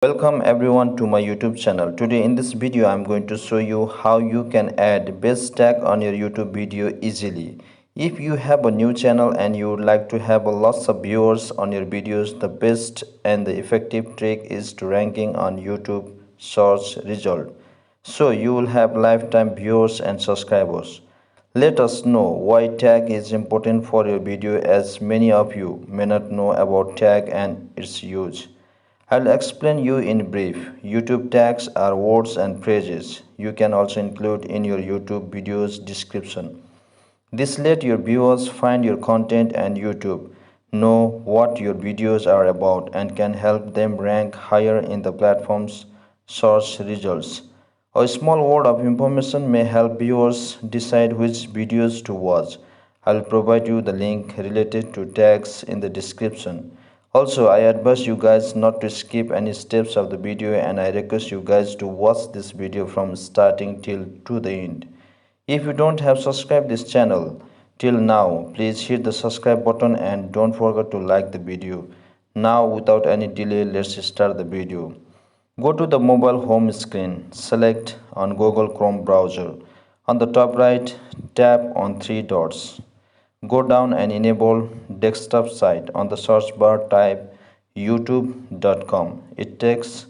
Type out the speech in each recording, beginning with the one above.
Welcome everyone to my YouTube channel. Today in this video I'm going to show you how you can add best tag on your YouTube video easily. If you have a new channel and you would like to have lots of viewers on your videos, the best and the effective trick is to ranking on YouTube search result. So you will have lifetime viewers and subscribers. Let us know why tag is important for your video, as many of you may not know about tag and its use. I'll explain you in brief. YouTube tags are words and phrases you can also include in your YouTube video's description. This let your viewers find your content and YouTube know what your videos are about and can help them rank higher in the platform's search results. A small word of information may help viewers decide which videos to watch. I'll provide you the link related to tags in the description. Also, I advise you guys not to skip any steps of the video, and I request you guys to watch this video from starting till to the end. If you don't have subscribed this channel till now, please hit the subscribe button and don't forget to like the video. Now without any delay, let's start the video. Go to the mobile home screen, select on Google Chrome browser. On the top right, tap on three dots. Go down and enable desktop site. On the search bar, type youtube.com. It takes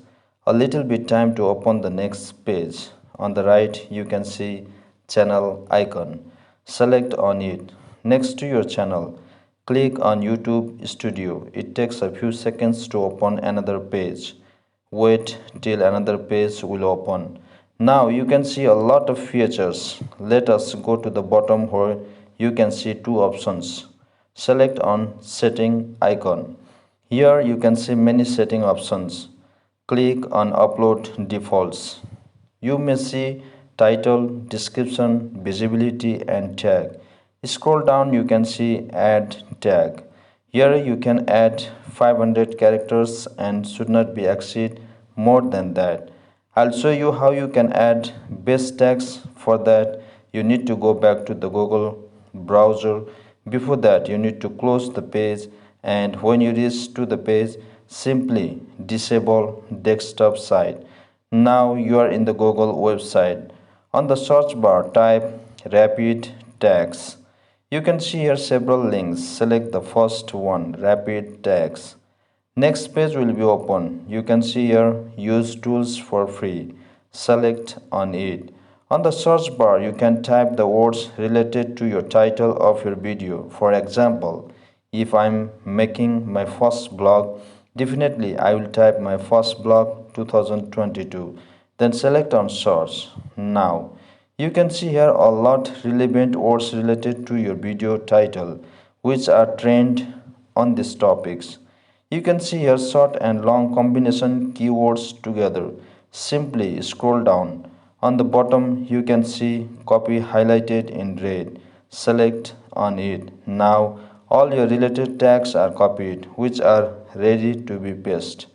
a little bit time to open the next page. On the right, you can see channel icon. Select on it. Next to your channel, click on YouTube Studio. It takes a few seconds to open another page. Wait till another page will open. Now you can see a lot of features. Let us go to the bottom where you can see two options. Select on setting icon. Here you can see many setting options. Click on upload defaults. You may see title, description, visibility and tag. Scroll down, you can see add tag. Here you can add 500 characters and should not be exceed more than that. I'll show you how you can add base tags. For that, you need to go back to the Google browser. Before that, you need to close the page, and when you reach to the page, simply disable desktop site. Now you are in the Google website. On the search bar, type rapid tags. You can see here several links. Select the first one, rapid tags. Next page will be open. You can see here use tools for free. Select on it. On the search bar, you can type the words related to your title of your video. For example, if I'm making my first blog, definitely I will type my first blog 2022. Then select on search. Now, you can see here a lot relevant words related to your video title, which are trend on these topics. You can see here short and long combination keywords together. Simply scroll down. On the bottom you can see copy highlighted in red. Select on it. Now all your related tags are copied, which are ready to be pasted.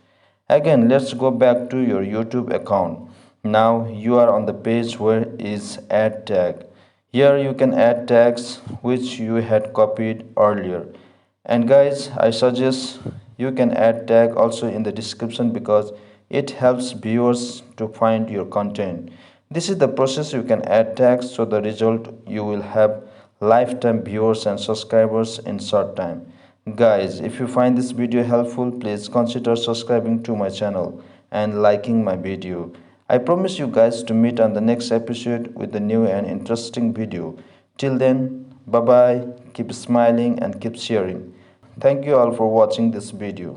Again, let's go back to your YouTube account. Now you are on the page where is add tag. Here you can add tags which you had copied earlier. And guys, I suggest you can add tag also in the description because it helps viewers to find your content. This is the process you can add tags, so the result you will have lifetime viewers and subscribers in short time. Guys, if you find this video helpful, please consider subscribing to my channel and liking my video. I promise you guys to meet on the next episode with a new and interesting video. Till then, bye bye, keep smiling and keep sharing. Thank you all for watching this video.